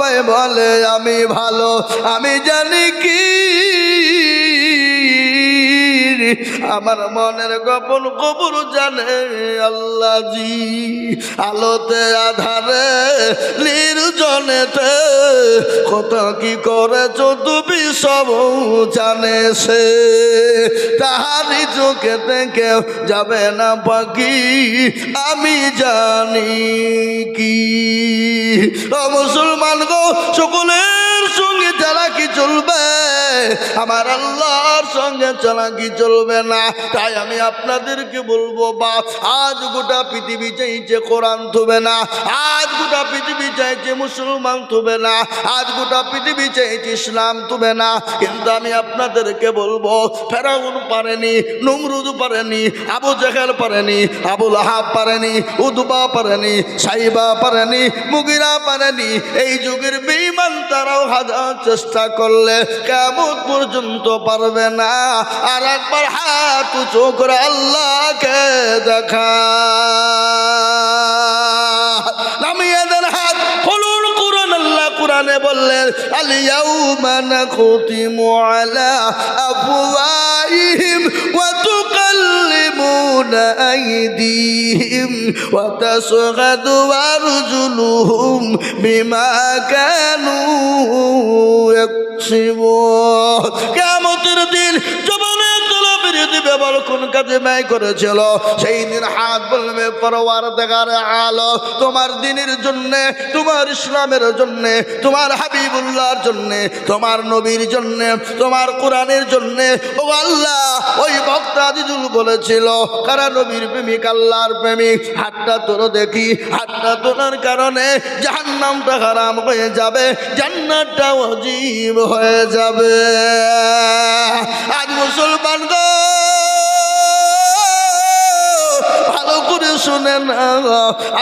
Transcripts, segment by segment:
সবাই বলে আমি ভালো, আমি জানি কি আমার মনের গোপন খবর জানে আল্লাহ জি। আলোতে আধারে নির্জনেতে কত কি করেছ তুমি সব জানে সে, তাহারি চোখেতে কেউ যাবে না পাখি আমি জানি কি। ও মুসলমান গো, সকলের সঙ্গে চালাকি চলবে, আমার আল্লাহর সঙ্গে চালাকি চলবে না। তাই আমি আপনাদেরকে বলবো, বা আজ গোটা পৃথিবী চাইছে কোরআন থুবে না, আজ গোটা পৃথিবী চাইছে মুসলমান থুবে না, আজ গোটা পৃথিবী চাইছে ইসলাম থুবে না। কিন্তু আমি আপনাদেরকে বলবো, ফেরাউন পারেনি, নমরুদ পারেনি, আবু জেহেল পারেনি, আবু লাহাব পারেনি, উতবা পারেনি, সাইবা পারেনি, মুগিরা পারেনি। এই যুগের বেঈমান তারাও হাজার চেষ্টা করলে কিয়ামত পর্যন্ত পারবে না। আর একবার হাত উঁচু করে আল্লাহকে দেখা, নামিয়ে দেন হাত, বলুন কুরআন। আল্লাহ কুরআনে বললেন আল ইয়াউমা নাখতিমু আলা আফওয়াহিহিম ওয়া তুকাল্লিমুনা আইদিহিম ওয়া তাশহাদু আরজুলুহুম বিমা কানু ইয়াকসিবুন। কিয়ামতের দিন জবানের তলা বেরিয়ে দিবে, বল কোন কাজে ব্যয় করেছিল। সেই দিন হাত বলবে পরওয়ারদিগার আলম, তোমার দ্বীনের জন্য, তোমার ইসলামের জন্য, তোমার হাবিবুল্লাহর জন্য, তোমার নবীর জন্য, তোমার কোরআনের জন্য। ও আল্লাহ, ওই বক্তা আজিজুল বলেছিল কারা নবীর প্রেমিক, আল্লাহর প্রেমিক, হাতটা তোর দেখি, হাতটা তোলার কারণে জাহান্নামটা হারাম হয়ে যাবে, জান্নাতটা ওয়াজিব হয়ে যাবে। আজ মুসলমান গো, ভালো করে শুনেন,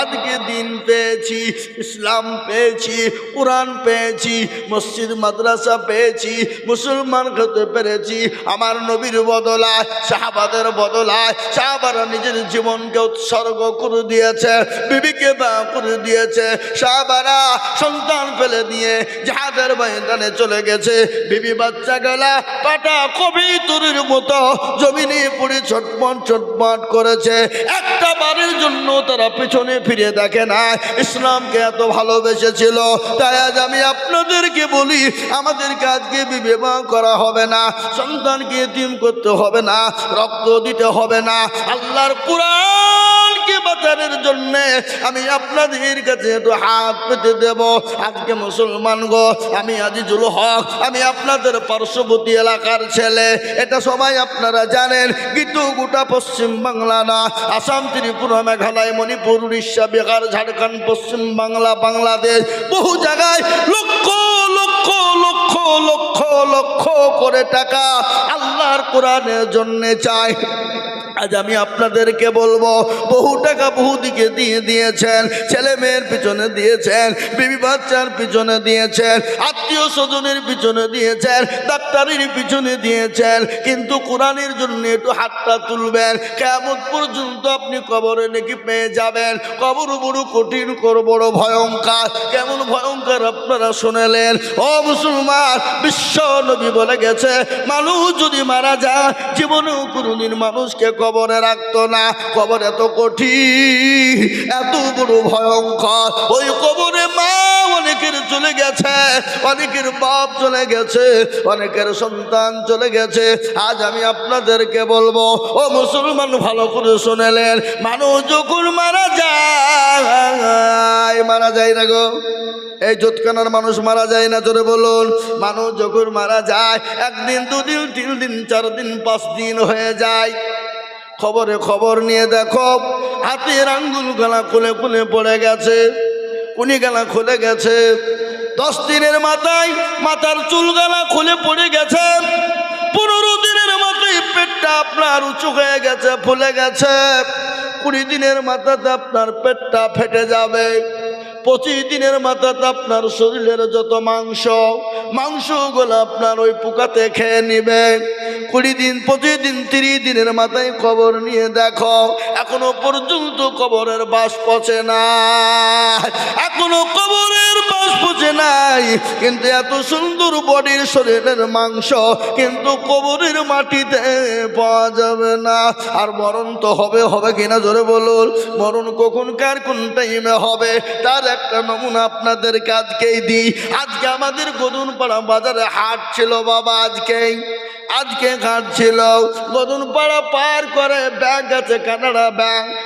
আজকে দিন পেয়েছি, ইসলাম পেয়েছি, কোরআন পেয়েছি, মসজিদ মাদ্রাসা পেয়েছি, মুসলমান হতে পেরেছি। আমার নবীর বদলায়, সাহাবাদের বদলায়, সাহাবারা নিজের জীবনকে উৎসর্গ করে দিয়েছে, বিবিকে বা করে দিয়েছে। সাহাবারা সন্তান ফেলে দিয়ে জিহাদের ময়দানে চলে গেছে, বিবি বাচ্চা গেলা পাটা কবিতুরের মতো জমিনে পড়ে ছটপট ছটপট করেছে। একটা বারের জন্য তারা পিছনে ফিরে দেখে না, ইসলামকে এত ভালোবেসেছিল। তাই আজ আমি আপনাদেরকে বলি, আমাদেরকে আজকে বিবাহ করা হবে না, সন্তানকে এতিম করতে হবে না, রক্ত দিতে হবে না। আল্লাহর কোরআনকে বাঁচানোর জন্য আমি আপনাদের কাছে একটু হাত পেতে দেব। আজকে মুসলমান গো, আমি আজিজুল হক, আমি আপনাদের পার্শ্ববর্তী এলাকার ছেলে, এটা সবাই আপনারা জানেন। কিন্তু গোটা পশ্চিম বাংলা না, আসাম, ত্রিপুরা, মেঘালয়, মণিপুর, উড়িষ্যা, বিহার, ঝাড়খণ্ড, পশ্চিম বাংলা, বাংলাদেশ, বহু জায়গায় লক্ষ লক্ষ লক্ষ লক্ষ লক্ষ করে টাকা আল্লাহর কোরআনের জন্য চাই। আজ আমি আপনাদেরকে বলবো, বহু টাকা বহু দিকে দিয়ে দিয়েছেন, ছেলে মেয়ের পিছনে দিয়েছেন, বিবি বাচ্চার পিছনে দিয়েছেন, আত্মীয় স্বজনের পিছনে দিয়েছেন, ডাক্তারের পিছনে দিয়েছেন, কিন্তু কোরআনের জন্য একটু হাতটা তুলবেন। কিয়ামত পর্যন্ত আপনি কবরে নাকি পেয়ে যাবেন। কবর বড় কঠিন, বড় ভয়ঙ্কর। কেমন ভয়ঙ্কর আপনারা শুনেলেন? ও মুসলমান, বিশ্ব নবী বলে গেছে, মানুষ যদি মারা যায়, জীবনেও কোনদিন মানুষকে কবরে রাখতো না। কবর এত কঠিন, এত বড় ভয়ঙ্কর। ওই কবরে মা অনেকের চলে গেছে, অনেকের বাপ চলে গেছে, অনেকের সন্তান চলে গেছে। আজ আমি আপনাদেরকে বলবো, ও মুসলমান, ভালো করে শুনেলেন, মানুষ যখন মারা যায়, মারা যায় না গো, এই জোতখানার মানুষ মারা যায় না, জোরে বলুন। মানুষ যখন মারা যায়, একদিন, দুদিন, 3 দিন, 4 দিন, 5 দিন হয়ে যায়। খবরে খবর নিয়ে দেখো, হাতের আঙ্গুল গলা খুলে খুলে পড়ে গেছে, কুনি গলা খুলে গেছে। 10 দিনের মাথায় মাথার চুল গলা খুলে পড়ে গেছে। 15 দিনের মাথায় পেটটা আপনার উঁচু হয়ে গেছে, ফুলে গেছে। 20 দিনের মাথাতে আপনার পেটটা ফেটে যাবে। 25 দিনের মাথাতে আপনার শরীরের যত মাংসগুলো আপনার ওই পোকাতে খেয়ে নিবে। 20 দিন, 25 দিন, 30 দিনের মাথায় খবর নিয়ে দেখো, এখনো পর্যন্ত কবরের বাস পচে না, এখনো কবরের বাস পচে নাই। নাই, কিন্তু এত সুন্দর বডির শরীরের মাংস কিন্তু কবরের মাটিতে পাওয়া যাবে না। আর মরণ তো হবে, হবে কিনা জোরে বলুন। মরণ কখন কার কোন টাইমে হবে তার একটা নমুনা আপনাদেরকে আজকেই দিই। আজকে আমাদের গদুনপাড়া বাজারে হাট ছিল বাবা, আজকে ঘাট ছিল। গদুনপাড়া পার করে ব্যাংক আছে,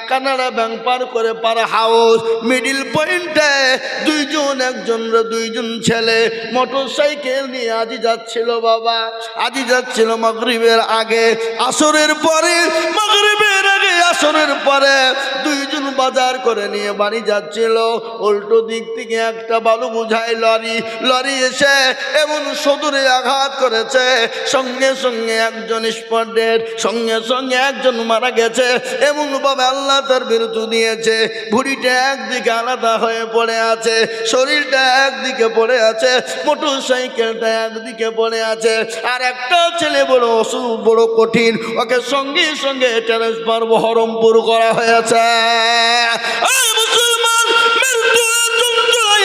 কানাডা ব্যাংক পার করে পাড়া হাউস, মিডিল পয়েন্টে দুইজন ছেলে মোটর সাইকেল নিয়ে আজি যাচ্ছিল বাবা, আজি যাচ্ছিল মাগরিবের আগে আসরের পরে, মাগরিবের আগে আসরের পরে দুইজন বাজার করে নিয়ে বাড়ি যাচ্ছিল। উল্টো দিক থেকে একটা বালু বোঝাই লরি এসে এমন সদরে আঘাত করেছে, সঙ্গে সঙ্গে একজন স্পট ডেড, সঙ্গে সঙ্গে একজন মারা গেছে। এমন ভাবে আল্লাহ তার বিরুদ্ধে দিয়েছে, ভুঁড়িটা একদিকে আলাদা হয়ে পড়ে আছে, শরীরটা একদিকে পড়ে আছে, মোটর সাইকেলটা একদিকে পড়ে আছে। আর একটা ছেলে বড় অসুখ, বড় কঠিন, ওকে সঙ্গে সঙ্গে ট্রান্সফার বহরমপুর করা হয়েছে। মুসলমান, মৃত্যু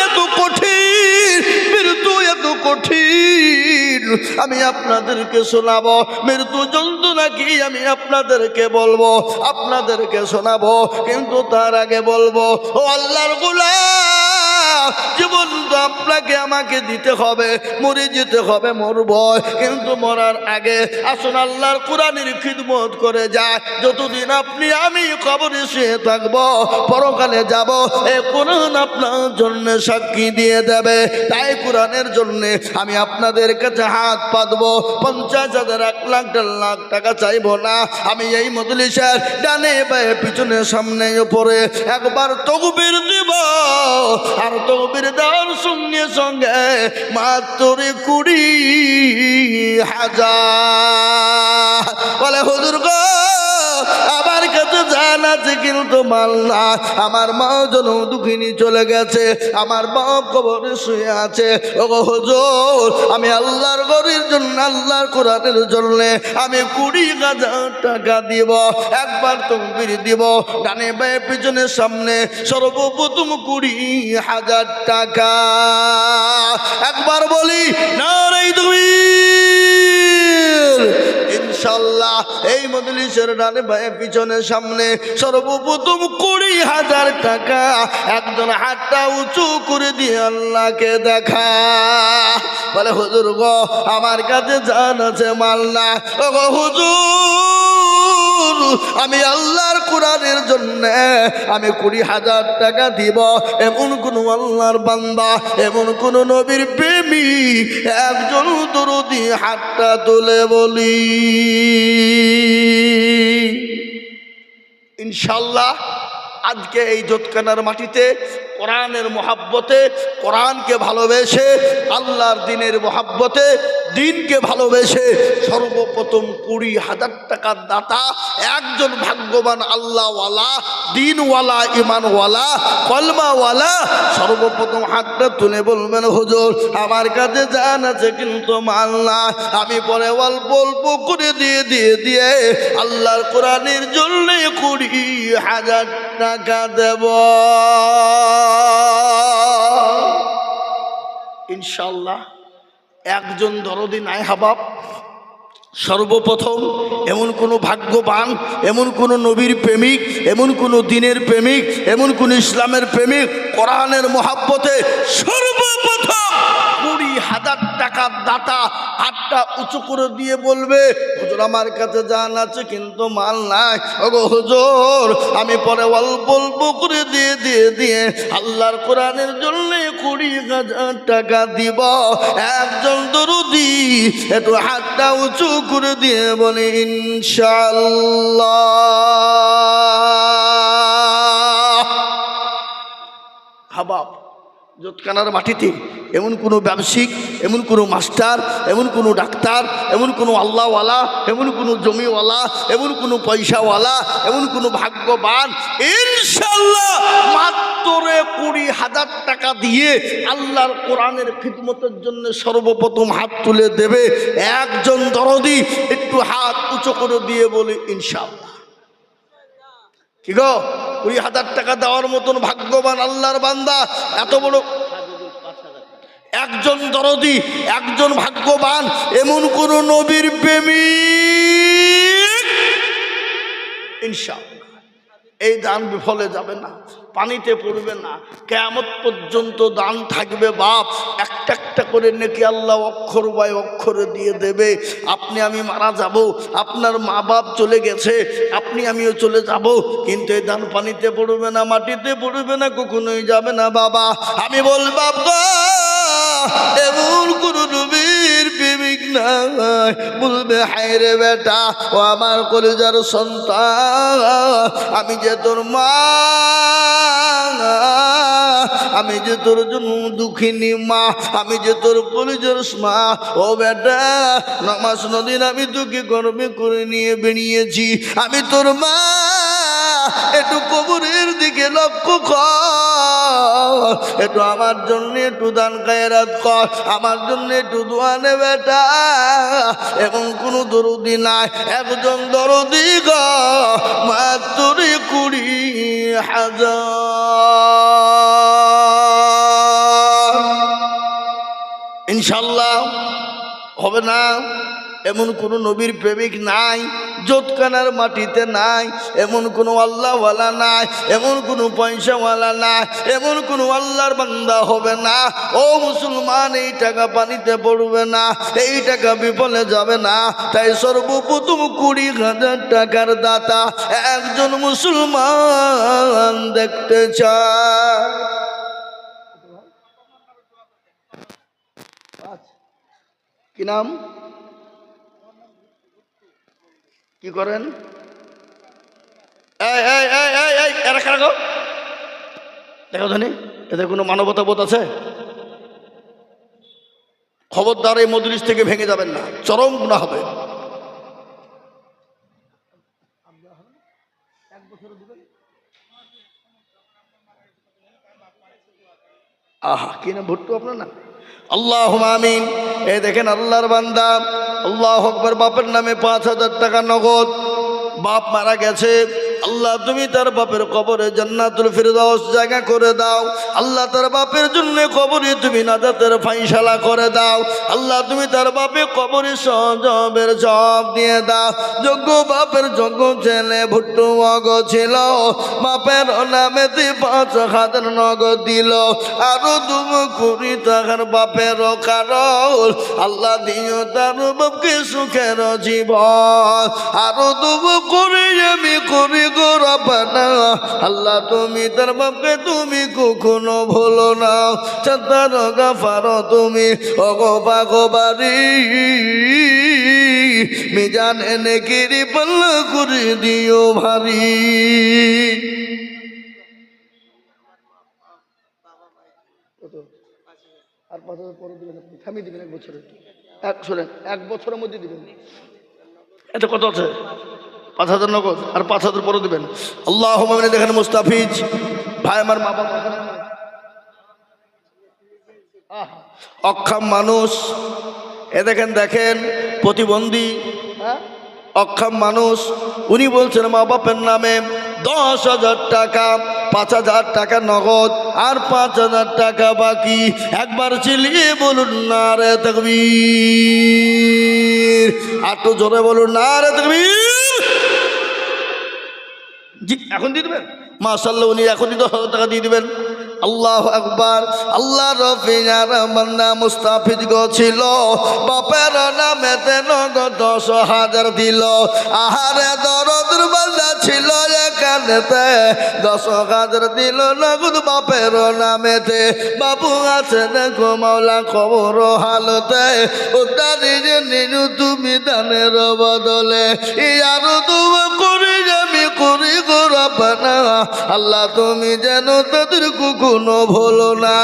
এত কঠিন, মৃত্যু এত কঠিন। আমি আপনাদেরকে শোনাবো মৃত্যু যন্ত্রণা কি, আমি আপনাদেরকে বলবো, আপনাদেরকে শোনাবো, কিন্তু তার আগে বলবো ও আল্লাহর গোলাম, জীবন তো আপনাকে আমাকে দিতে হবে, মরে যেতে হবে, মরব, কিন্তু মরার আগে আসুন আল্লাহর কোরআনের খিদমত করে যায়। যতদিন আপনি আমি কবরে শুয়ে থাকবো, পরকালে যাব, এই কোরআন আপনার জন্য সাক্ষী দিয়ে দেবে। তাই কোরআনের জন্য আমি আপনাদের কাছে হাত পাতবো। 50,000, 1 লাখ, 1.5 লাখ টাকা চাইবো না। আমি এই মজলিসের ডানে বায়ে পিছনে সামনে উপরে একবার তকবীর দিব, আর তকবীর দেওয়ার সঙ্গে সঙ্গে মাত্র 20,000 বলে হুজুর গো আমার কাছে জান আছে কিন্তু মাল না, আমার মা জন দুঃখিনী চলে গেছে, আমার মা কবরে শুয়ে আছে। ও হুজুর আমি আল্লাহর ঘরের জন্য, আল্লাহর কোরআনের জন্য আমি 20,000 টাকা দিব। একবার তকবীর দিব, ডানে বায়ে পিছনে সামনে সর্বপ্রথম 20,000 টাকা। একবার বলি নারে তাকবীর। ইনশাআল্লাহ এই মজলিসের ডানে বায়ে পিছনে সামনে সর্বপ্রথম 20,000 টাকা। একজন হাতটা উঁচু করে দিয়ে আল্লাহকে দেখা, বলে হুজুর গো আমার কাছে জান আছে মাল না। ও গো হুজুর আমি আল্লাহর কোরআনের জন্য আমি 20,000 টাকা দিব। এমন কোন আল্লাহর বান্দা, এমন কোন নবীর প্রেমিক একজন দরদি হাতটা তুলে বলি। ইনশাআল্লাহ আজকে এই জোতকানার মাটিতে কোরআনের মহাব্বতে, কোরআনকে ভালোবেসে, আল্লাহর দিনের মহাব্বতে, দিনকে ভালোবেসে সর্বপ্রথম 20,000 টাকার দাতা একজন ভাগ্যবান আল্লাহওয়ালা, দিনওয়ালা, ইমানওয়ালা, কলমাওয়ালা সর্বপ্রথম হাতটা তুলে বলবেন হুজুর আমার কাছে জান আছে কিন্তু মাল না, আমি পরে অল্প অল্প করে দিয়ে আল্লাহর কোরআনের জন্য 20,000 টাকা দেব। ইনশাআল্লাহ একজন দরদি নাই হাবাব। সর্বপ্রথম এমন কোনো ভাগ্যবান, এমন কোনো নবীর প্রেমিক, এমন কোনো দিনের প্রেমিক, এমন কোন ইসলামের প্রেমিক কোরআনের মহাব্বতে সর্বপ্রথম 20,000 টাকার দাতা হাতটা উঁচু করে দিয়ে বলবে হুজুর আমার কাছে জান আছে কিন্তু মাল নাই। ওগো হুজুর আমি পরে অল্প অল্প করে দিয়ে আল্লাহর কোরআনের জন্য 20,000 টাকা দিব। একজন দরদি একটু হাতটা উঁচু করে দিয়ে বলে ইনশাআল্লাহ। হাবাব জোতকানার মাটিতে এমন কোনো ব্যবসায়িক, এমন কোনো মাস্টার, এমন কোনো ডাক্তার, এমন কোনো আল্লাহওয়ালা, এমন কোনো জমিওয়ালা, এমন কোনো পয়সাওয়ালা, এমন কোনো ভাগ্যবান ইনশাআল্লাহ মাত্র 20,000 টাকা দিয়ে আল্লাহর কোরআনের খিদমতের জন্য সর্বপ্রথম হাত তুলে দেবে। একজন দরদি একটু হাত উঁচু করে দিয়ে বলে ইনশাআল্লাহ। কি গো 20,000 টাকা দেওয়ার মতন ভাগ্যবান আল্লাহর বান্দা এত বড় একজন দরদি, একজন ভাগ্যবান, এমন কোন নবীর প্রেমিক ইনশাআল্লাহ এই দান বিফলে যাবে না, পানিতে পড়বে না, কিয়ামত পর্যন্ত দান থাকবে। বাপ একটা একটা করে নেকি আল্লাহ অক্ষর বাই অক্ষরে দিয়ে দেবে। আপনি আমি মারা যাব, আপনার মা বাপ চলে গেছে, আপনি আমিও চলে যাব, কিন্তু এই দান পানিতে পড়বে না, মাটিতে পড়বে না, কখনোই যাবে না। বাবা আমি বলবো বাবা এমন কোন নবীর প্রেমিক নাই বলবে হায় রে বেটা ও আমার কলেজার সন্তান, আমি যে তোর মা, আমি যে তোর জন্য দুঃখিনী মা, আমি যে তোর কলেজার মা, ও বেটা নামাজ নদীন আমি তোকে গর্বে করে নিয়ে বেরিয়েছি, আমি তোর মা, একটু কবরের দিকে লক্ষ্য কর, একটু আমার জন্য একটু দান খায়রাত কর, আমার জন্য একটু দোয়া নে বেটা। এবং কোন দরদি নাই, একজন দরদি গো মাত্র 20,000। ইনশাল্লাহ হবে না? এমন কোন নবীর প্রেমিক নাই, জোতকানার মাটিতে নাই, এমন কোনো আল্লাহওয়ালা নাই, এমন কোনো পয়সাওয়ালা নাই, এমন কোনো আল্লাহর বান্দা হবে না। ও মুসলমান এই টাকা পানিতে পড়বে না, এই টাকা বিফলে যাবে না। তাই সর্বপ্রথম 20,000 টাকার দাতা একজন মুসলমান দেখতে চায়। কি নাম, কি করেন? দেখো ধনী, এদের কোনো মানবতা বোধ আছে? খবরদার এই মজলিস থেকে ভেঙে যাবেন না, চরম গুনাহ হবে। আহা কি না ভুট্টু আপনার না? আল্লাহুম্মা আমিন। এই দেখেন আল্লাহর বান্দা, আল্লাহু আকবার, বাপের নামে 5,000 টাকা নগদ। বাপ মারা গেছে, আল্লাহ তুমি তার বাপের কবরে জান্নাতুল ফিরদাউস জায়গা করে দাও। আল্লাহ তার বাপের জন্য কবরে তুমি নাজাতের ফাইসালা করে দাও। আল্লাহ তুমি তার বাপে কবরে সজবের জব দিয়ে দাও। যোগ্য বাপের যোগ্য ছেলে ভুট্টু মগ ছিল, বাপের নামেতে 5,000 নগদ দিল, আরো 2 কোটি টাকার বাপের কারণ আল্লাহ দিও তার বাপকে সুখের জীবন, আরো 2 করে আমি করি গো রব্বানা। আল্লাহ তুমি তার বাপকে তুমি কখনো ভুলো না, চাঁদার গাফার তুমি ওগো পাগবারি, মিজান এনে কিরি পাল্লা করে দিও ভারী। আর 5,000 পরে দিবেন, আপনি থামিয়ে দিবেন 1 বছরে, শোনেন 1 বছরের মধ্যে দিবেন। এত কত আছে? 5,000 নগদ, আর 5,000 পরে দিবেন। আল্লাহুম্মা আমিন। দেখেন মুস্তাফিজ ভাই, আমার মা বাবা অক্ষম মানুষ, এ দেখেন দেখেন প্রতিবন্ধী, অক্ষম মানুষ, উনি বলছেন মা বাপের নামে 10,000 টাকা, 5,000 টাকা নগদ, আর 5,000 টাকা বাকি। একবার চিল্লিয়ে বলুন নারে তাকবীর, আর তো জোরে বলুন নারে তাকবীর। জি এখন দিয়ে দেবেন, মাশাআল্লাহ উনি এখনই 10,000 টাকা দিয়ে দিবেন। আল্লাহ আকবার। আল্লাহ রফিয়ার বান্দা মুস্তাফিজ গো ছিল, বাপের নামেতে নগদ 10,000 দিল। আহারে দরদের বান্দা ছিল এখানেতে, 10,000 দিল নগদ বাপের নামেতে। বাবু আছে দেখো মাওলা খবর হালতে, ওটা নিজে নিজে তুমি দানের বদলে, আরো দোয়া করি আমি করি গো রব্বানা। আল্লাহ তুমি যেন তাদের কোনো ভুলো না।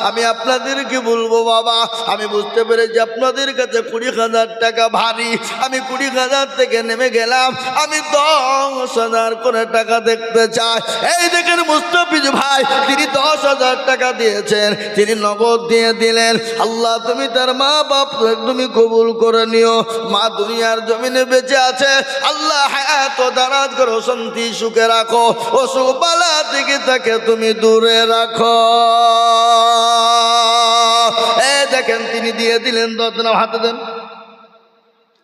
আমি আপনাদেরকে বলবো বাবা, আমি বুঝতে পেরেছি আপনাদের কাছে 20,000 টাকা ভারী। আমি 20,000 থেকে নেমে গেলাম, আমি 10,000 করে টাকা দেখতে চাই। এই দেখেন মুস্তাফিজ ভাই, তিনি 10,000 টাকা দিয়েছেন, তিনি নগদ দিয়ে দিলেন। আল্লাহ তুমি তার মা বাপ তুমি কবুল করে নিও। মা দুনিয়ার জমিনে বেঁচে আছে, আল্লাহ হায়াত দারাজ করো, শান্তি সুখে রাখো, অসুখ বালা থেকে তাকে তুমি দূরে রাখো। দেখেন তিনি দিয়ে দিলেন 10 দিন হাতে দেন।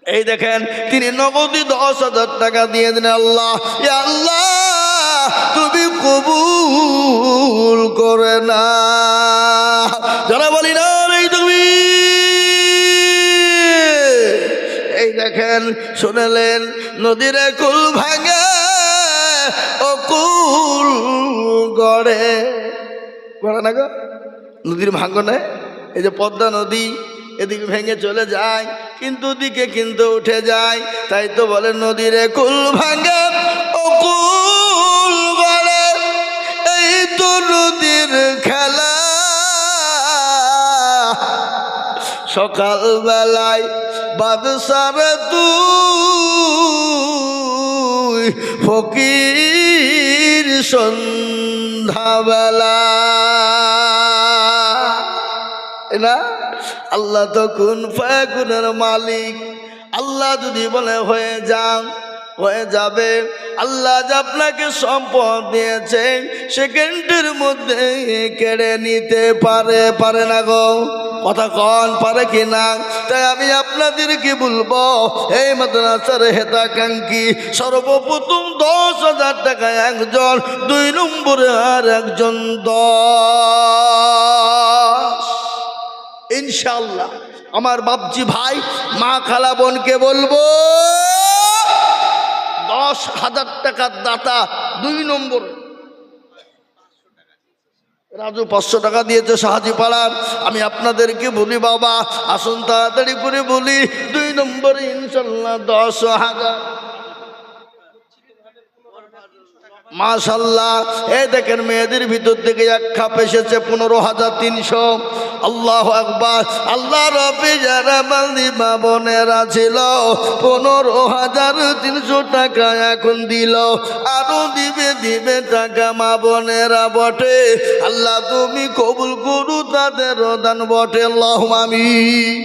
এই দেখেন তিনি নগদই 10,000 টাকা দিয়ে দিলেন। আল্লাহ, ইয়া আল্লাহ তুমি কবুল করে না। যারা বলি না এই তুমি, এই দেখেন শুনলেন নদীর কুল ভাঙে ও কুল গড়ে গড়ে না গো, নদীর ভাঙনে এই যে পদ্মা নদী এদিকে ভেঙে চলে যায় কিন্তু দিকে কিন্তু উঠে যায়। তাই তো বলে নদীর কুল ভাঙে ও কুল গড়ে, এই তো নদীর খেলা। সকাল বেলায় বাদশার তুই ফকির সন্ধ্যাবেলা না। আল্লাহ তো কুন ফায়াকুনের মালিক। আল্লাহ যদি বলে হয়ে যান হয়ে যাবে। আল্লাহ যে আপনাকে সম্পদ দিয়েছেন সেকেন্ডের মধ্যে কেড়ে নিতে পারে, পারে না গো? কথা কন পারে কি না? তাই আমি আপনাদেরকে বলবো এই মাদ্রাসার হেতাকাঙ্ক্ষী সর্বপ্রথম 10,000 টাকা একজন, 2 নম্বরে আর একজন 10। ইনশাআল্লাহ আমার বাপজি ভাই মা খালা বোনকে বলবো 10,000 টাকার দাতা 2 নম্বর। রাজু 500 টাকা দিয়েছে সাহাজি পাড়ার। আমি আপনাদেরকে বলি বাবা আসুন তাড়াতাড়ি করে বলি 2 নম্বরে ইনশাআল্লাহ 10,000। মাশাআল্লাহ এই দেখেন মেয়েদের ভিতর থেকে এক খাপ এসেছে 15,300। আল্লাহু আকবার। আল্লাহ রব্বি যারা বান্দিমা বোনেরা ছিল 15,300 টাকা এখন দিল, আরো দিবে টাকা মা বোনেরা বটে। আল্লাহ তুমি কবুল করু তাদের দান বটে। আল্লাহুম্মা আমিন।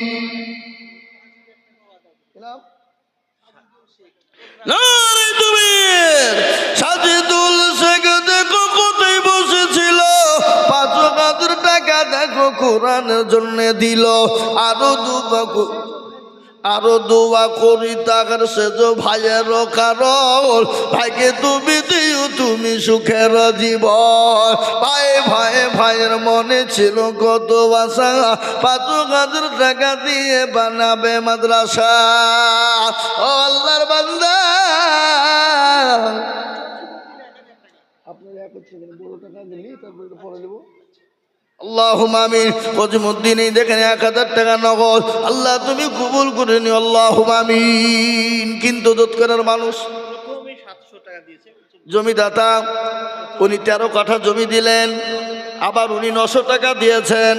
নারে তুমি সাজিদুল শেখ দেখো কোথায় বসেছিল, 5,000 টাকা দেখো কোরআনের জন্য দিল, আরো দোয়া করি তাকার সেজ ভাইয়ের কারণ ভাইকে তুমি দিও তুমি সুখের জীবন। ভাইয়ের মনে ছিল কত আশা, 5,000 টাকা দিয়ে বানাবে মাদ্রাসা। ও আল্লাহর বান্দা আপনারা বড় টাকা দিলি তারপরে পরে দেবো। আল্লাহুম্মা আমিন। কজিমউদ্দিন এই দেখেন 1,000 টাকা নগদ। আল্লাহ তুমি কবুল করে নিও। আল্লাহুম্মা আমিন। কিন্তু দোতকানার মানুষ জমিদাতা উনি 13 কাঠা জমি দিলেন, আবার উনি 900 টাকা দিয়েছেন।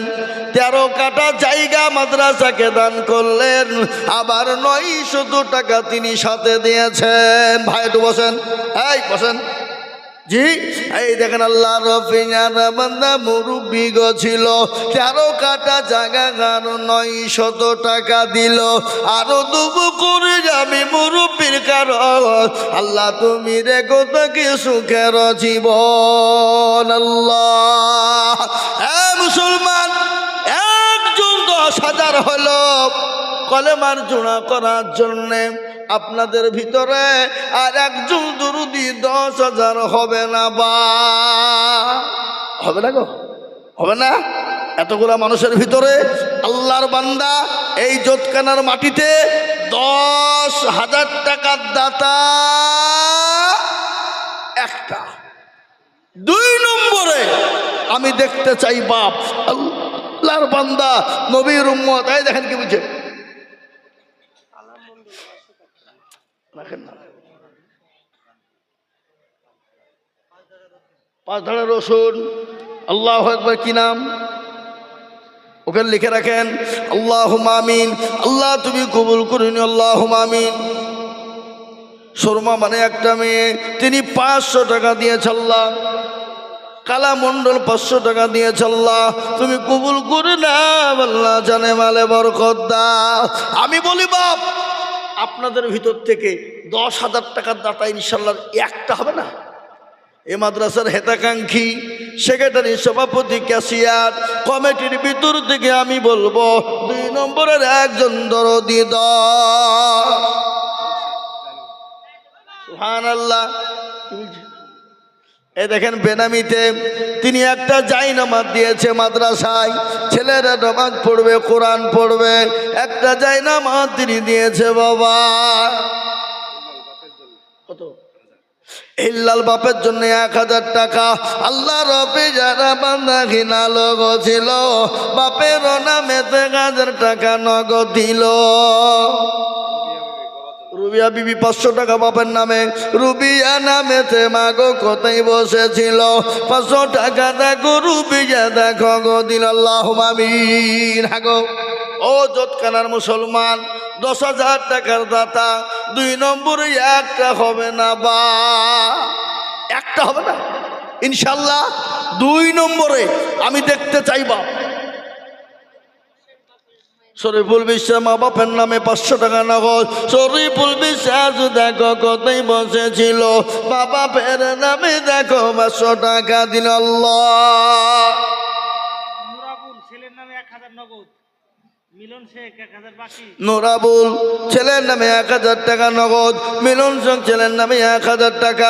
13 কাঠা জায়গা মাদ্রাসাকে দান করলেন, আবার 900 টাকা তিনি সাথে দিয়েছেন। ভাই একটু বসেন, এই বসেন। জি এই দেখেন আল্লাহ রফিয়ার বান্দা মুরব্বি গো ছিল, 13 কাঠা জায়গা গান 900 টাকা দিল, আরো দুবু করে যাবে মুরব্বির কারণ। আল্লাহ তুমি রেখো তাকে সুখের জীবন। আল্লাহ মুসলমান একজন 10,000 হলো কলেমার জোড়া করার জন্যে। আপনাদের ভিতরে আর একজন দুরুদি 10,000 হবে না বা হবে না গো, হবে না? এতগুলা মানুষের ভিতরে আল্লাহর বান্দা এই জোতকানার মাটিতে 10,000 টাকার দাতা একটা। 2 নম্বরে আমি দেখতে চাই বাপ আল্লাহর বান্দা নবীর উম্মত। এই দেখেন কি বুঝে রাখেন না, 5 ধারা রসুন। আল্লাহু আকবার। কি নাম ওখানে লিখে রাখেন। আল্লাহুম্মা আমিন। আল্লাহ তুমি কবুল করে নিও। আল্লাহুম্মা আমিন। শর্মা মানে একটা মেয়ে, তিনি 500 টাকা দিয়েছে। আল্লাহ কালা মন্ডল 500 টাকা দিয়েছে। আল্লাহ তুমি কবুল করে না, আল্লাহ জানে মালে বরকত দাও। আমি বলি বাপ আপনাদের ভিতর থেকে 10,000 টাকার দাতা ইনশাল্লাহ একটা হবে না? এই মাদ্রাসার হেতাকাঙ্ক্ষী সেক্রেটারি, সভাপতি, ক্যাশিয়ার কমিটির ভিতর থেকে আমি বলবো 2 নম্বরের একজন দরদি সুবহানাল্লাহ। এই দেখেন বেনামিতে তিনি একটা জায়নামাজ দিয়েছে মাদ্রাসায়, ছেলেরা নামাজ পড়বে, কোরআন পড়বে, একটা জায়নামাজ তিনি দিয়েছে বাবা। কত? ইল্লাল বাপের জন্য 1000 টাকা। আল্লাহ রবে যারা বান্দা ঘিনা লোক ছিল, বাপের নামে 1000 টাকা নগদ দিল। রুবিয়া বিবি 500 টাকা বাপের নামে, রুবিয়া নামেতে মাগো কোথায় বসেছিল, 500 টাকা দেখো রুবিয়া দেখো গো দিল। আল্লাহুম্মা আমিন। হাগো ও জোতখানার মুসলমান, 10,000 টাকার দাতা, 2 নম্বরে একটা হবে না বা একটা হবে না ইনশাল্লাহ। 2 নম্বরে আমি দেখতে চাইবা শরীফুল বিশ্বাস মা বাপের নামে 500 টাকা নগদ। শরীফুল বিশ্বাস দেখো কোথায় বসেছিল, বাবা ফের নামে দেখো 500 টাকা দিল। আল্লাহ। নুরাবুল ছেলের নামে 1000 নগদ, মিলন শেখ 1000 বাকি। নুরাবুল ছেলের নামে 1000 টাকা নগদ, মিলন শেখ ছেলের নামে 1000 টাকা,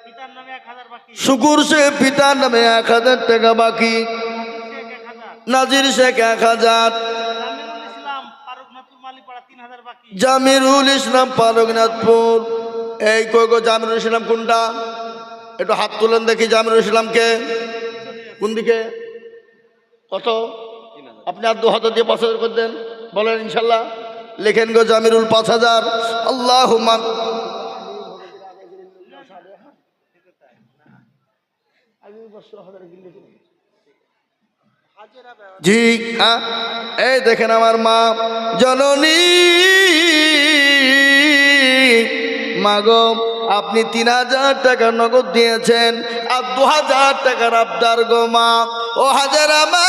পিতার নামে 1000 বাকি। শুকুর শেখ পিতার নামে 1000 টাকা বাকি, নাজির শেখ 1000, জামিরুল ইসলাম ফারুকনাথপুর মালিপাড়া 3000 বাকি। জামিরুল ইসলাম ফারুকনাথপুর। এই কই গো জামিরুল ইসলাম কোনটা? একটু হাত তুলেন দেখি। জামিরুল ইসলামকে কোন দিকে? কত? আপনি আর 2 হাত দিয়ে 5000 করে দেন, বলেন ইনশাল্লাহ। লেখেন গো জামিরুল 5000। আল্লাহুম্মা জি হ্যাঁ। এই দেখেন আমার মা জননী মাগো, আপনি 3000 টাকা নগদ দিয়েছেন আর 2000 টাকার আবদার গো মা। ও হাজারা মা,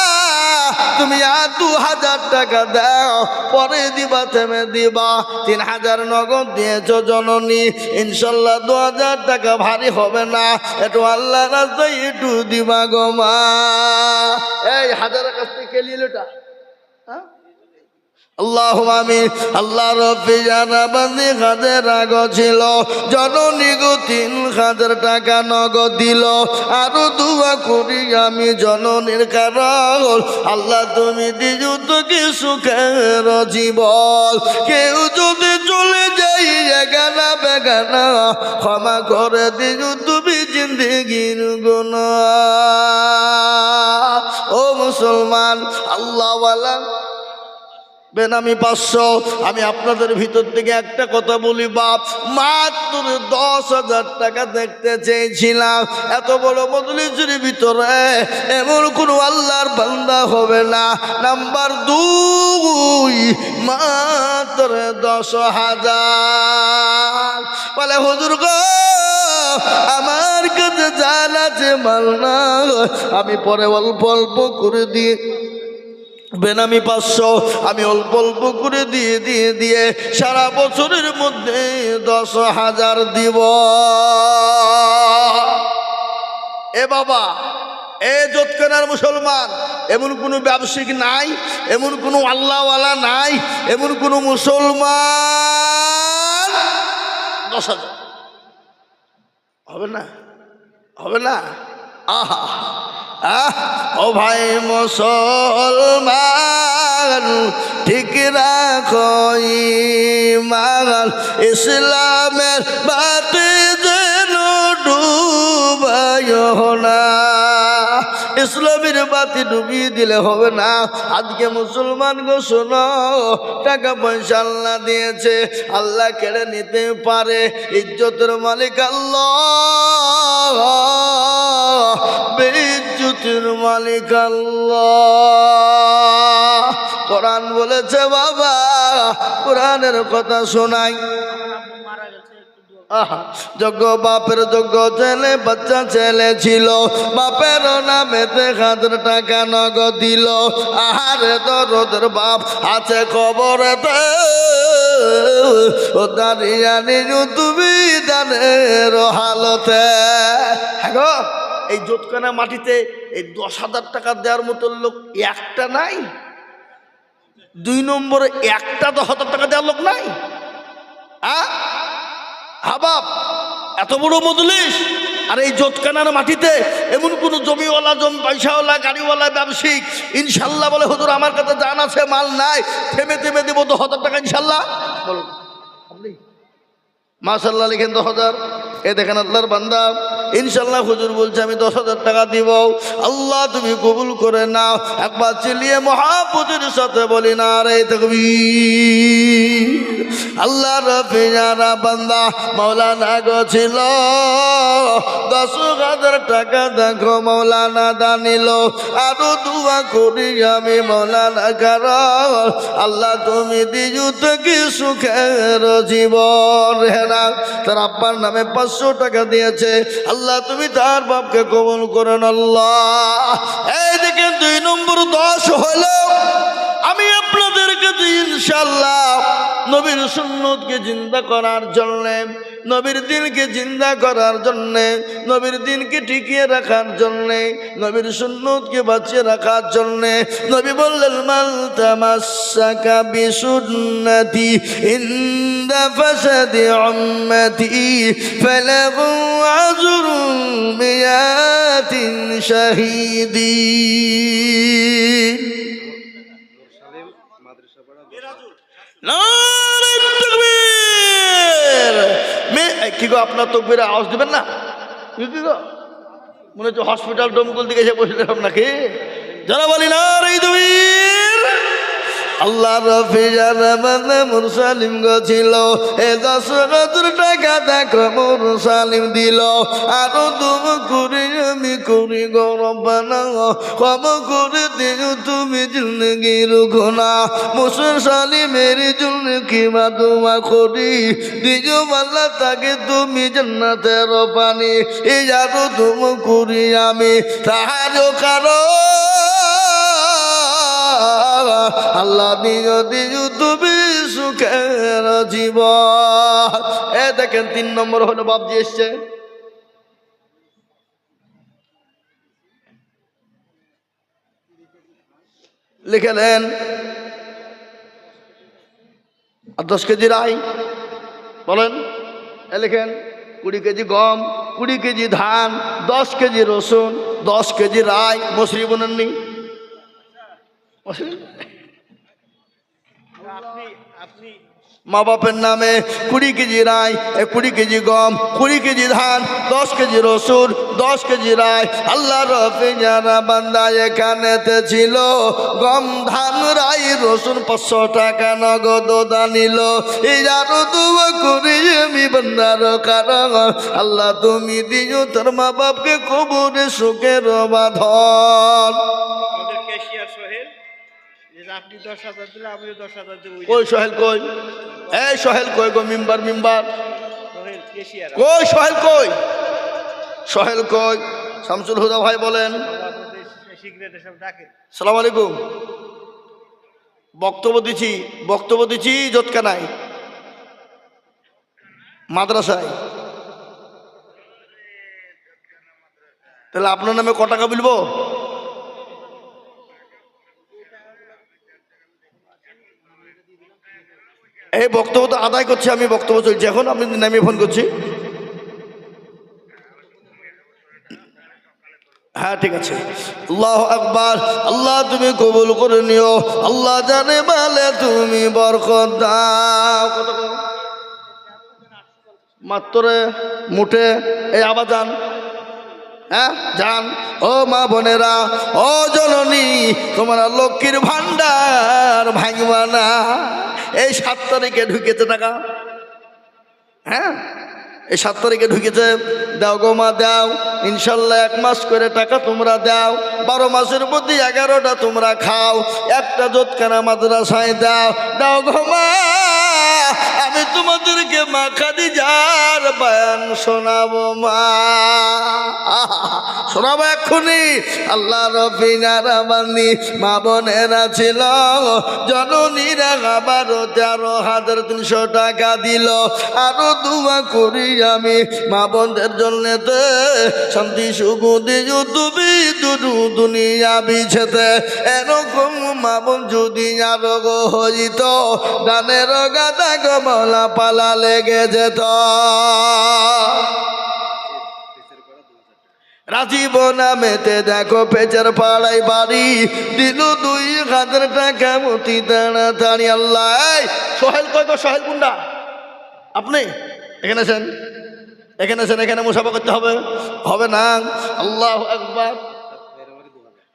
তুমি আর 2000 টাকা দাও, পরে দিবা থেমে দিবা। 3000 নগদ দিয়েছ জননী, ইনশাল্লাহ 2000 টাকা ভারী হবে না, একটু আল্লাহ রাস্তায় একটু দিবা গো মা। এই হাজারের কাছ থেকে কে নিল এটা? আল্লাহুম্মা আমিন। আল্লাহ রব্বি জানা বান্দি কাদের রাগ ছিল, জননী গো 3000 টাকা নগদ দিল। আরো দোয়া করি আমি জননীর কারণ, আল্লাহ তুমি দিও তো কি সুখের জীবন। কেউ যদি চলে যাই এগানা বেগানা, ক্ষমা করে দিও তুমি জিন্দেগির গুনাহ। ও মুসলমান আল্লাহওয়ালা বেনামি 500। আমি আপনাদের ভিতর থেকে একটা কথা বলি বাপ, মাত্র 10,000 টাকা দেখতে চেয়েছিলাম। এত বড় মজলিসের ভিতরে এমন কোনো আল্লাহর বান্দা হবে না। নাম্বার 2, মাত্র 10,000। বলে হুজুর গো আমার কাছে জান আছে মাল না, আমি পরে অল্প অল্প করে দিয়ে বেনামি 500 আমি অল্প অল্প করে দিয়ে সারা বছরের মধ্যে 10,000 দিব। এ বাবা, এ জোতখানার মুসলমান, এমন কোনো ব্যবসায়িক নাই, এমন কোনো আল্লাহওয়ালা নাই, এমন কোনো মুসলমান 10,000 হবে না, হবে না। আহা ও ভাই মুসলমান, ঠিক রাখো ঈমান, ইসলামের বাতি যেন ডুবাইও না। ইসলামের বাতি ডুবিয়ে দিলে হবে না। আজকে মুসলমান গো শোনো, টাকা পয়সা আল্লাহ দিয়েছে, আল্লাহ কেড়ে নিতে পারে। ইজ্জতের মালিক আল্লাহ, বেইজ্জতের মালিক আল্লাহ। কোরআন বলেছে বাবা, কোরআনের কথা শোনাই। যোগ্য বাপের যোগ্য ছেলে বাচ্চা ছেলে ছিল, বাপের নামে 1000 টাকা নগদ দিল। আহারে দরদের বাপ আছে কবরেতে, ও দাঁড়িয়ে নিও তুমি দানের হালতে। হ্যাঁ গো, এই জোটখানা মাটিতে এই 10,000 টাকা দেওয়ার মতো লোক একটা নাই। 2 নম্বরে একটা 10,000 টাকা দেওয়ার লোক নাই। হাবাব এত বড় মজলিস, আর এই জোটখানার মাটিতে এমন কোন জমিওয়ালা, জমি পয়সাওয়ালা, গাড়িওয়ালা, ব্যবসায়িক ইনশাল্লাহ বলে হুজুর আমার কাছে জান আছে, মাল নাই, থেমে থেমে দেবো 10,000 টাকা ইনশাল্লাহ? বলুন আপনি মাশাল্লাহ লিখেন 10,000। এ দেখেন আল্লাহর বান্দা ইনশাল্লাহ হুজুর বলছে আমি 10,000 টাকা দিব। আল্লাহ তুমি কবুল করে নাও। একবার চিল্লিয়ে মহাপুজুর সাথে বলি না রে তাকবীর। আল্লাহ রফিয়ারা বান্দা মাওলানা গো ছিল 10,000 টাকা দেখো মাওলানা দানিল। আরো দোয়া করি আমি মাওলানা কারণ আল্লাহ তুমি দিজু থেকে সুখের জীবন। হেনা তার আব্বার নামে 500 টাকা দিয়েছে। আল্লাহ তুমি তার বাপকে কবুল করেন আল্লাহ। এই দেখেন 2 নম্বর 10 হলো। আমি আপনাদের কাছে ইনশাআল্লাহ নবীর সুন্নতকে জিন্দা করার জন্যে, নবীর দিনকে জিন্দা করার জন্যে, নবীর দিনকে টিকিয়ে রাখার জন্যে, নবীর সুন্নতকে বাঁচিয়ে রাখার জন্যে নবী বললেন মাল তামাসসাকা বিসুন্নতি ইনদা ফাসাদি উম্মতি ফালাহু আজরু মিয়াতিন শাহীদিন। কি গো আপনার তকবীরে আওয়াজ দিবেন না? কি গো মনে হচ্ছে হসপিটাল ডমকল দিকে এসে বসলাম নাকি? যারা বলি না রে তাকবীর। আল্লাহ রফিজার বান্দা মুরসালিম গছিল এ 10,000 টাকা দেখো মুরসালিম দিল। আরো তুমি করি আমি করি গো রব্বানা ক্ষমা করে দিও তুমি জিন্দগির গুনাহ। মুরসালিমের জন্য কি দোয়া করি দিও আল্লাহ তাকে তুমি জান্নাতের পানি। এই আরো তুমি করি আমি তাহারও কারণ আল্লাহ দিও দিও তুমি সুখের জীবন। এ দেখেন 3 নম্বর হলো বাপজি এসছে। লিখেলেন আর 10 কেজি রাই বলেন। এ লিখেন 20 কেজি গম, 20 কেজি ধান, 10 কেজি রসুন, 10 কেজি রাই। মশরি বোনেননি? মা বাপের নামে 20 কেজি রাই, 20 কেজি গম, 20 কেজি ধান, 10 কেজি রসুন, 10 কেজি রাই। আল্লাহ রফিজারা বান্দা এখানেতে ছিল গম, ধান, রাই, রসুন 500 টাকা নগদ দানিল। এই আরো দোয়া করি আমি বান্দার কারণ আল্লাহ তুমি দিও তোর মা বাপকে কবরে সুখের বাঁধন। আপনি 10,000 দিলে আমিও 10,000 দেব। কই সোহেল কই? এই সোহেল কই গো? মিম্বার কই? সোহেল কই? সোহেল কই? শামসুল হুদা ভাই বলেন। সালাম আলাইকুম। বক্তব্য দিচ্ছি জোটখানায় মাদ্রাসায়। তাহলে আপনার নামে ক টাকা বলবো? এই বক্তব্য তো আদায় করছি আমি, বক্তব্য চলছে এখন, আমি নামিয়ে ফোন করছি। হ্যাঁ ঠিক আছে। আল্লাহু আকবার। আল্লাহ তুমি কবুল করে নিও। আল্লাহ জানে বলে তুমি বরকত দাও। কত মাত্র মুঠে? এই আবার যান, হ্যাঁ যান। ও মা বোনেরা, ও জননী, তোমার লক্ষ্মীর ভান্ডার ভাঙবা না। এই 7 তারিখে ঢুকেছে টাকা, হ্যাঁ এই 7 তারিখে ঢুকেছে। দাও গো মা দাও, ইনশাল্লাহ 1 মাস করে টাকা তোমরা দাও। 12 মাসের মধ্যে 11টা তোমরা খাও। একটা জোটখানা মাদ্রাসায় দাও। দাও গো মা, আমি তোমাদেরকে মা খাদিজার বয়ান শোনাবো মা, শোনাবো এক্ষুনি। আল্লাহ রফিনার বান্দি মা বোনেরা ছিল, জননীরা আবারও 13,300 টাকা দিল। আরো দোয়া করি আমি মা বোনদের জন্য, শান্তি সুখ দিও তুমি দুনিয়া বিছেতে। এরকম মা বোন যদি আরো হইত, গানের গাদা গমলা পালা লেগে যেত। রাজীব নামেতে দেখো পেচার পাড়ায় বাড়ি, দিল 2,000 টাকা মতি তাড়াতাড়ি। আল্লাহ সোহেল কই গো, সোহেল কুন্ডা? আপনি এখানে আছেন, এখানে আছেন, এখানে মুসাফা করতে হবে, হবে না? আল্লাহু আকবার।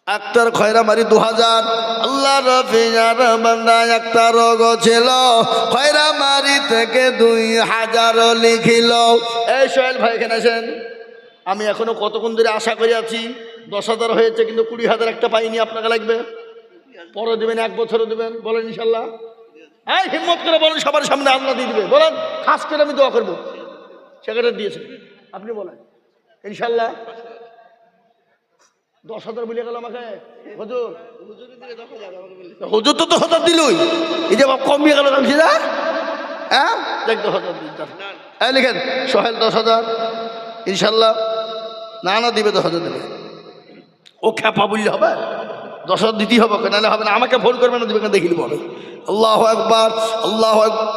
আক্তার খয়রামারি 2000। আল্লাহ রফিয়ার বান্দা একটা রোগ ছিল, খয়রামারি থেকে 2000 লিখিল। এই সোহেল ভাই এখানে আছেন? আমি এখনো কতক্ষণ ধরে আশা করে আছি, 10,000 হয়েছে কিন্তু 20,000 একটা পাইনি। আপনাকে লাগবে, পরে দেবেন, 1 বছরও দেবেন, বলেন ইনশাল্লাহ। এই হিম্মত করে বলেন, সবার সামনে আল্লাহ দিয়ে দিবে, বলেন। খাস করে আমি দোয়া করবো, সেক্রেটারি দিয়েছে, আপনি বলেন ইনশাল্লাহ। 10,000 বলে গেল আমাকে হুজুর, হুজুর তো 10,000 দিলই, এই যে কমিয়ে গেল না, হ্যাঁ দেখ 10,000 এই লিখেন সোহেল 10,000 ইনশাল্লাহ। না দিবে 10,000 দেবে, ও খ্যাপা বললে হবে, 10,000 দিতেই হবে, নাহলে হবে না। আমাকে ফোন করবে না, দিবে না, দেখিলি বলে। আল্লাহ একবার, আল্লাহ একবার।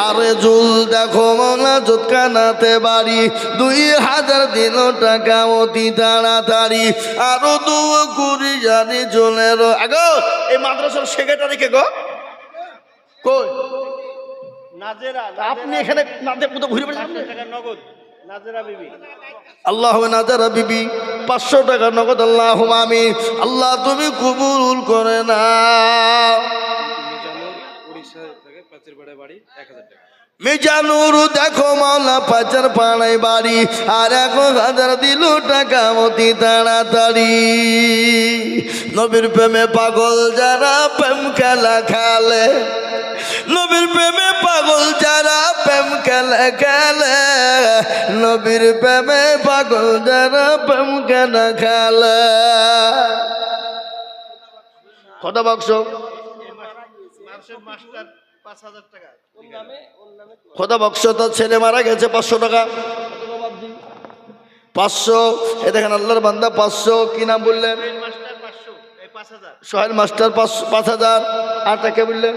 আরে জুল দেখো মৌলা জোৎখানাতে বাড়ি, 2,000 দিল টাকা অতি তাড়াতাড়ি। আরো 2 জানি জলের আগো। এই মাদ্রাসার সেক্রেটারি কে গো? কই নাজেরা, আপনি এখানে নাজের মতো ঘুরে বেড়াচ্ছেন? 500 টাকা নগদ নাজেরা বিবি। আল্লাহ নাজারা বিবি 500 টাকা নগদ। আল্লাহ আমিন। আল্লাহ তুমি কবুল করে না। মিজানুর দেখো মাওলা পাচার পাড়ায় বাড়ি, আর 1,000 দিল টাকা অতি তাড়াতাড়ি। নবীর প্রেমে পাগল যারা প্রেম খেলা খেলে, নবীর প্রেমে পাগল যারা প্রেম খেলা খেলে, নবীর প্রেমে পাগল যারা প্রেম খেলা খেলে। কত বাক্স? খোদা বক্স, তার ছেলে মারা গেছে, 500 টাকা। 500। এ দেখেন আল্লাহর বান্দা 500। কি নাম বললেন? সোহেল মাস্টার 5,000। আর তাকে বললেন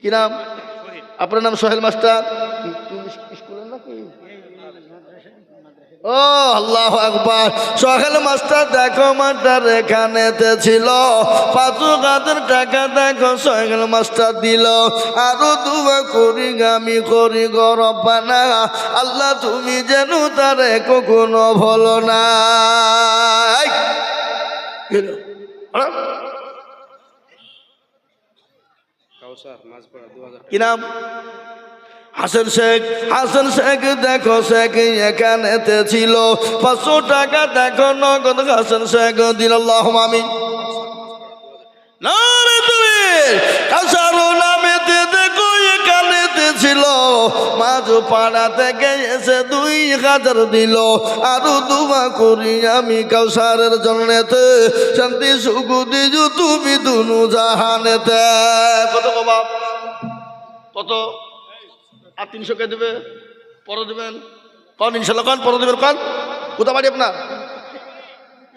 কি নাম? আপনার নাম সোহেল মাস্টার? স্কুলের নাকি? ও আল্লাহ আকবার। সোহেল মাস্টার দেখো মাস্টার এখানেতে ছিল, 5,000 টাকা দেখো সোহেল মাস্টার দিল। আরো দুয়া করি আমি করি গো রব্বানা, আল্লাহ তুমি যেন তারে কখনো ভুলো না। কি নাম? হাসান শেখ। হাসান শেখ দেখো শেখ এখানেতে ছিল, 500 টাকা দেখো নগদ হাসান শেখ দিল। আল্লাহ আমিন। নারে তুমি কাসারো নামেতে দেখো এখানেতে ছিল, মাঝ পাড়া থেকে এসে 2,000 দিল। আরো দুয়া করি আমি কাউসারের জন্যতে, শান্তি সুখ দিজু তুমি দুনু জাহানেতে। কত বাপ? কত? আর 300 কে দেবে? পরে দেবেন কন ইনশাল্লাহ, কন পরে দেবেন কন। কোথা বাড়ি আপনার?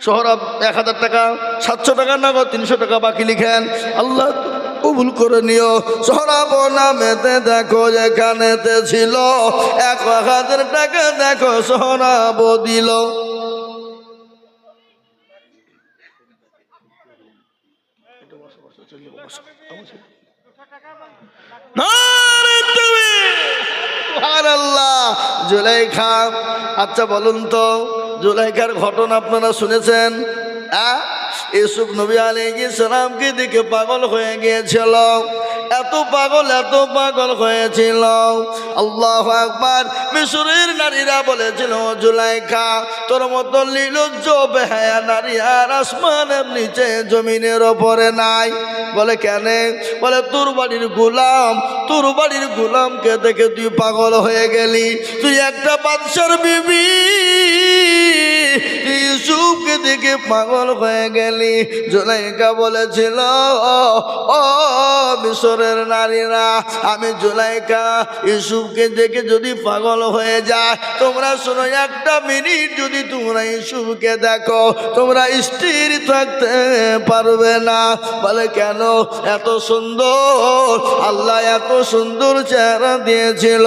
শহর। 1,000 টাকা, 700 টাকা নগদ, 300 টাকা বাকি লিখেন। আল্লাহ কবুল করে নিও। সোহরাব নামেতে দেখো এখানেতে ছিল, 1,000 টাকা দেখো সোহরাব দিল। জুলাইখা। আচ্ছা বলুন তো, জুলাইখার ঘটনা আপনারা শুনেছেন? ইউসুফ নবী আলাইহিস সালামকে দেখে পাগল হয়ে গিয়েছিল। এত পাগল হয়েছিল। আল্লাহু আকবার। মিশরের নারীরা বলেছিল, জুলাইখা তোর মতো নির্লজ্জ বেহায়া নারী আর আসমানের নিচে জমিনের ওপরে নাই। বলে কেন? বলে তোর বাড়ির গোলামকে দেখে তুই পাগল হয়ে গেলি। তুই একটা বাদশার বিবি, তুই ইউসুফকে দেখে পাগল হয়ে গেলি। জুলাইখা বলেছিল, ও মিশরের নারীরা, আমি জুলাইখা ইউসুফকে দেখে যদি পাগল হয়ে যায়, তোমরা শোনো, একটা মিনিট যদি তোমরা ইউসুফকে দেখো, তোমরা স্থির থাকতে পারবে না। বলে কেন? এত সুন্দর, আল্লাহ এত সুন্দর চেহারা দিয়েছিল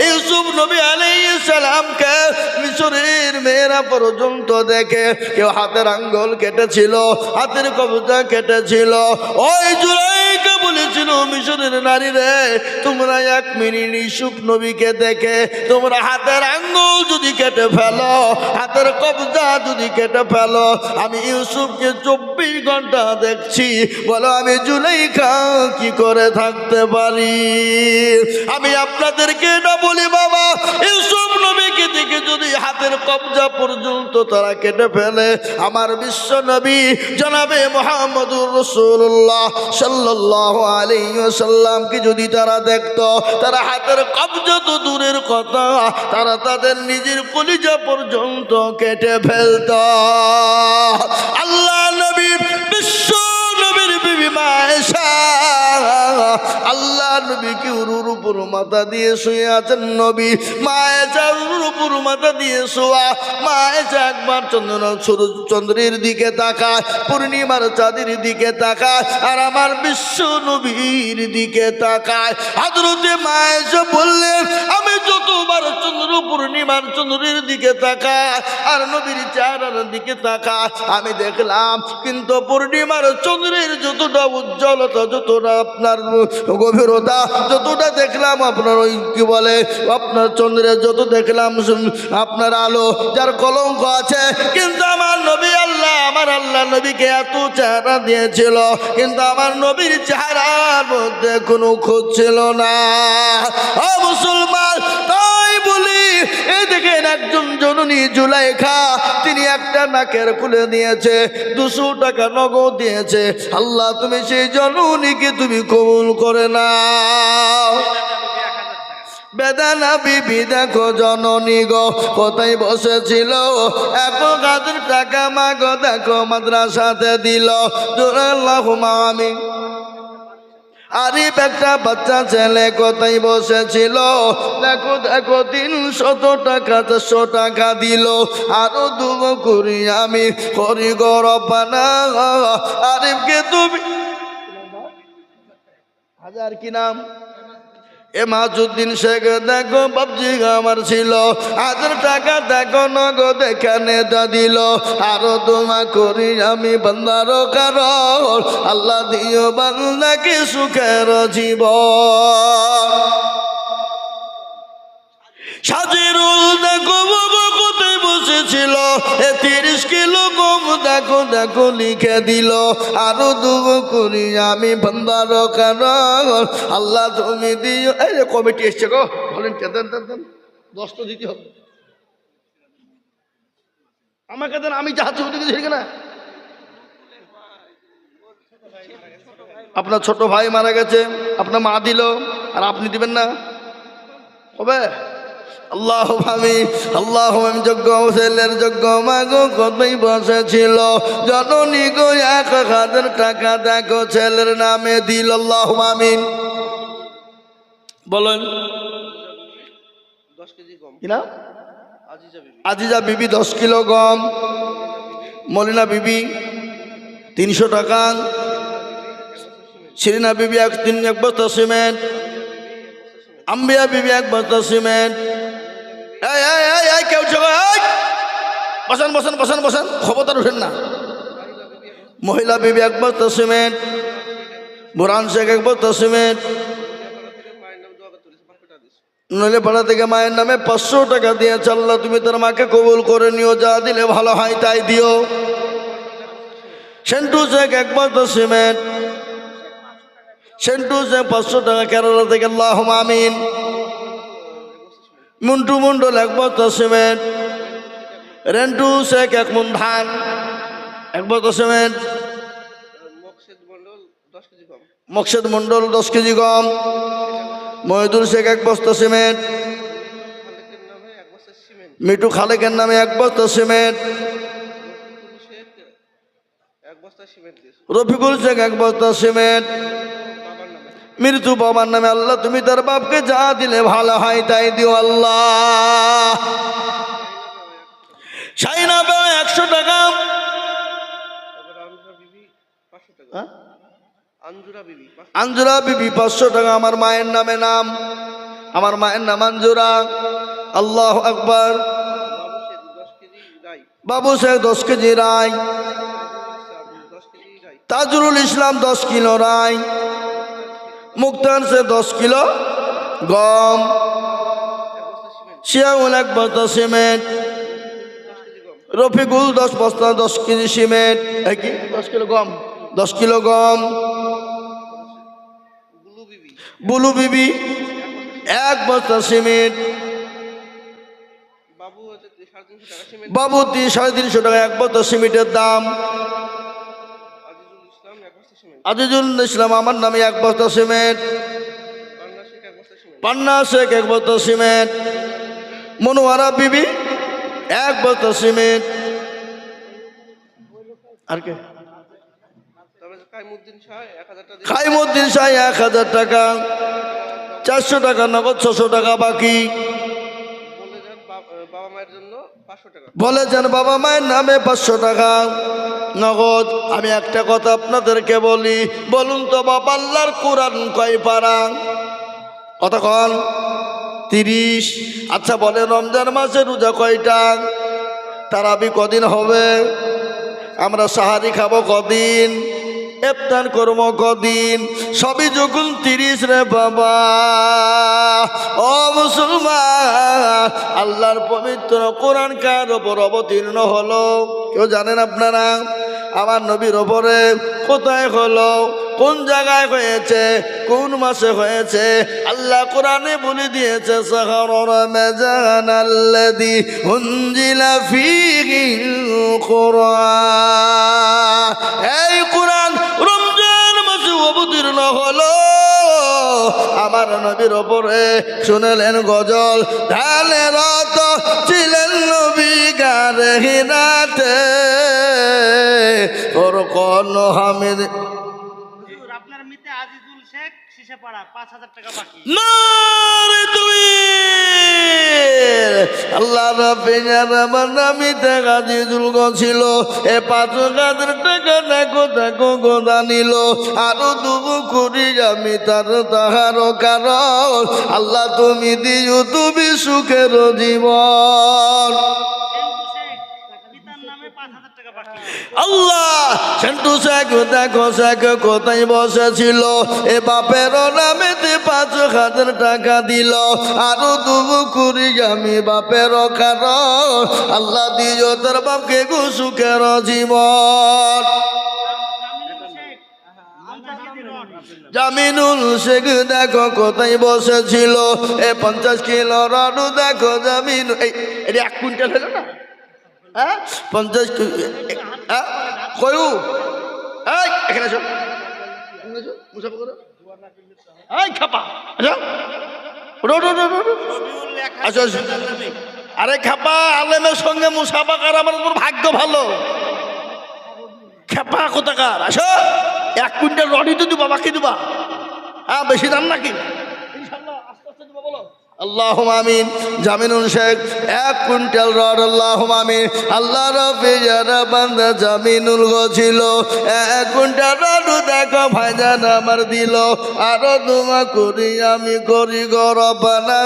ইউসুফ নবী আলাইহিস সালামকে। মিশরের মেয়েরা পর্যন্ত দেখে, কেউ হাতের আঙ্গুল কেটেছিল, হাতের কবজা কেটেছিল। ওই জুলাইখা বলেছিল, মিশরের নারী রে, তোমরা এক মিনিট ইউসুফ নবীকে দেখে তোমরা হাতের আঙ্গুল যদি কেটে ফেলো, হাতের কবজা যদি কেটে ফেলো, আমি ইউসুফকে 24 ঘন্টা দেখছি। বলো আমি জুলাইখা কি করে থাকতে পারি? আমি আপনাদেরকে না বলি বাবা, ইউসুফ নবীকে দেখে যদি হাতের কবজা পর্যন্ত তারা কেটে ফেলে, আমার বিশ্ব নবী জনাবে মুহাম্মদুর রাসূলুল্লাহ সাল্লাল্লাহু আলাইহি ওয়াসাল্লামকে যদি তারা দেখতো, তারা হাতের কবজা তো দূরের কথা, তারা তাদের নিজের কলিজা পর্যন্ত কেটে ফেলতো। আল্লাহ নবী, বিশ্ব নবীর বিবি মা আয়েশা, আল্লাহ নবীকে উরুর উপর মাথা দিয়ে শুয়ে আছেন নবী। মা আয়েশা উরুর উপর মাথা দিয়ে শোয়া। মা আয়েশা একবার চন্দ্রের দিকে তাকায়, পূর্ণিমার চাঁদের দিকে তাকায়, আর আমার বিশ্ব নবীর দিকে তাকায়। হযরতে মা আয়েশা বললেন, আমি যতবার পূর্ণিমার চন্দ্রের দিকে তাকায় আর নবীর চেহারার দিকে তাকায়, আমি দেখলাম কিন্তু পূর্ণিমার চন্দ্রের যতটা উজ্জ্বলতা, যতটা আপনার গভীরতা, যতটা দেখলাম আপনার ওই কি বলে আপনার চন্দ্রের যত দেখলাম আপনার আলো, যার কলঙ্ক আছে, কিন্তু আমার নবী আমার আল্লাহ নবীকে এত চেহারা দিয়েছিল, কিন্তু আমার নবীর চেহারার মধ্যে কোনো খোঁজ ছিল না। ও মুসলমান, তাই বলি, এই দেখেন একজন জননী জুলাইখা, তিনি একটা নাকের খুলে দিয়েছে, 200 টাকা নগদ দিয়েছে। আল্লাহ তুমি সেই জননীকে তুমি কবুল করে নাও। বেদানা বিবি দেখো জননী গো কোথায় বসেছিল, 1000 টাকা মাগো দেখো মাদ্রাসাতে দিল। আল্লাহুম্মা আমিন। আরিফ একটা বাচ্চা ছেলে কোথায় বসেছিল, দেখো 300 টাকা 400 টাকা দিল। আরো দুগো করি আমি করি গো রব্বানা। আরিফকে তুমি হাজার কি নাম এমাজউদ্দিন শেখ দেখো বাবজি আমার ছিল, 1000 টাকা দেখো নগদ এখানে দিল। আরো দোয়া করি আমি বান্দার কারণ, আল্লাহ দিও বান্দাকে সুখের জীবন। সাজিরুল দেখো কোথায় বসেছিল, 30 কিলো গম দেখো দেখো লিখে দিল। আরো দুগো করি আমি বান্দার কারণ, আল্লাহ তুমি দিও। এই যে কমিটি এসছে গো, বলেন দেন 10 তো দিতে হবে আমাকে, দেন, আমি যাচ্ছি ওদিকে ঠিক না। আপনার ছোট ভাই মারা গেছে, আপনার মা দিল, আর আপনি দিবেন না, হবে? আল্লাহ ভাবি, আল্লাহ যোগ্য ছেলের যোগ্য মাগো কতই বসেছিল, জননী গো 1000 টাকা দেখো ছেলের নামে দিল। আল্লাহ আমিন বলেন। 10 কেজি গম, কি না? আজিজা বিবি 10 কিলো গম, মলিনা বিবি 300 টাকা, শিরিনা বিবি 1 বস্তা সিমেন্ট, আম্বিয়া বিবি 1 বস্তা সিমেন্ট। কেউ বসান বসান বসান বসান, খবরদার উঠেন না। মহিলা বিবি 1 বস্তা সিমেন্ট, বুরান শেখ 1 বস্তা সিমেন্ট, নইলে পাড়া থেকে মায়ের নামে 500 টাকা দিয়েছে। আল্লাহ তুমি তার মাকে কবুল করে নিও, যা দিলে ভালো হয় তাই দিও। সেন্টু শেখ 1 বস্তা সিমেন্ট, সেন্টু শেখ 500 টাকা কেরালা থেকে, আল্লাহুম্মা আমিন। মুন্টু মন্ডল 1 বস্তা সিমেন্ট। রেন্টু শেখ 1 মণ ধান, 1 বস্তা সিমেন্ট। মকসেদ মন্ডল 10 কেজি গম। মহিদুল শেখ 1 বস্তা সিমেন্ট। মিঠু খালেকের নামে 1 বস্তা সিমেন্ট। রফিকুল শেখ 1 বস্তা সিমেন্ট। মৃত্যু বাবার নামে, আল্লাহ তুমি তার বাপকে যা দিলে ভালো হয় তাই দিও আল্লাহ। শাহিনা বে 100 টাকা। আঞ্জুরা বিবি 500 টাকা। আমার মায়ের নামে নাম, আমার মায়ের নাম আঞ্জুরা। আল্লাহ আকবার। বাবু শেখ 10 কেজি রায়। তাজুল ইসলাম 10 কিলো রায়। মুক্তার সে 10 কিলো গম। শিয়াউল 1 বস্তা সিমেন্ট। রফিকুল 10 বস্তা 10 কেজি সিমেন্ট। 10 কিলো গম, 10 কিলো গম। বুলু বিবি 1 বস্তা সিমেন্ট। বাবু 350 টাকা 1 বস্তা সিমেন্টের দাম। আজিজুল ইসলাম আমার নামে 1 বস্তা সিমেন্ট। পান্না শেখ 1 বস্তা সিমেন্ট। মনোয়ারা বিবি 1 বস্তা সিমেন্ট। আর কে? খাইমুদ্দিন শাহ 1000 টাকা। 400 টাকা নগদ, 600 টাকা বাকি। বলে যান বাবা মায়ের নামে 500 টাকা নগদ। আমি একটা কথা আপনাদেরকে বলি, বলুন তো বাবা, আল্লাহর কোরআন কয় পারা? কতক্ষণ? 30। আচ্ছা বলে রমজান মাসে রোজা কয়টা? তারাবি কদিন হবে? আমরা সাহারি খাবো কদিন? ইফতার করবো কদিন? সবই যখন 30 রে বাবা। ও মুসলমান, আল্লাহর পবিত্র কোরআন কার ওপর অবতীর্ণ হলো কেউ জানেন আপনারা? আমার নবীর ওপরে। কোথায় হলো? কোন জায়গায় হয়েছে? কোন মাসে হয়েছে? আল্লাহ কোরআনে বলে দিয়েছে, শাহরুর রমজান আল্লাযী উনজিলা ফীহিল কুরআন। এই কোরআন রমজান মাসে অবতীর্ণ হলো আমার নবীর ওপরে। শুনলেন গজল, ঢালে রত ছিলেন নবী গারে হিরাতে। ওর কোন হামিদ আপনার মিতে আজিজুল শেখ শিশেপাড়া 5000 টাকা বাকি। নারে তাকবীর। আল্লাহ রাব্বিল নামিতে আজিজুল ছিল। এ 5000 টাকা দেখো দেখো গোদা নিল। আরো দুবু করি আমি তাহারও কারণ। আল্লাহ তুমি দিও তুমি সুখের জীবন। আল্লাহ সেন্টু শেখ দেখো শেখ কোথায় বসেছিল। এ বাপের নামেতে 5000 টাকা দিল। আরো দুবু করি আমি বাপের কারণ। আল্লাহ দিও তার বাপকে গো সুখের জীবন। জামিনুল শেখ দেখো কোথায় বসেছিল। এ 50 কিলো রাডু দেখো জামিন। এই 1 কুইন্টাল হলো না? 50 কয়ু? এখানে আসো, মুসাফা করো। খাপা আচ্ছা, আরে খাপা, আলেমের সঙ্গে মুসাফা করা আমার ভাগ্য ভালো। খেপা কোথাকার? আসো, 1 কুইন্টাল রডই তো দিবা, বাকি দিবা। বেশি দাম নাকি? আল্লাহুম্মা আমিন। জামিনুল শেখ 1 কুইন্টাল রড, আল্লাহুম্মা আমিন। আল্লাহ রব্বি যারা বান্দা জামিনুল ছিল 1 কুইন্টাল রড দেখো ভাইজান আমার দিল। আরো দোয়া করি আমি করি গো রব্বানা,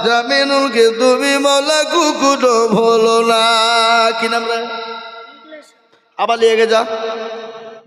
জামিনুলকে তুমি মওলা কুকুরও ভুলো না। কি নাম রে? আবার লিয়ে গে যা।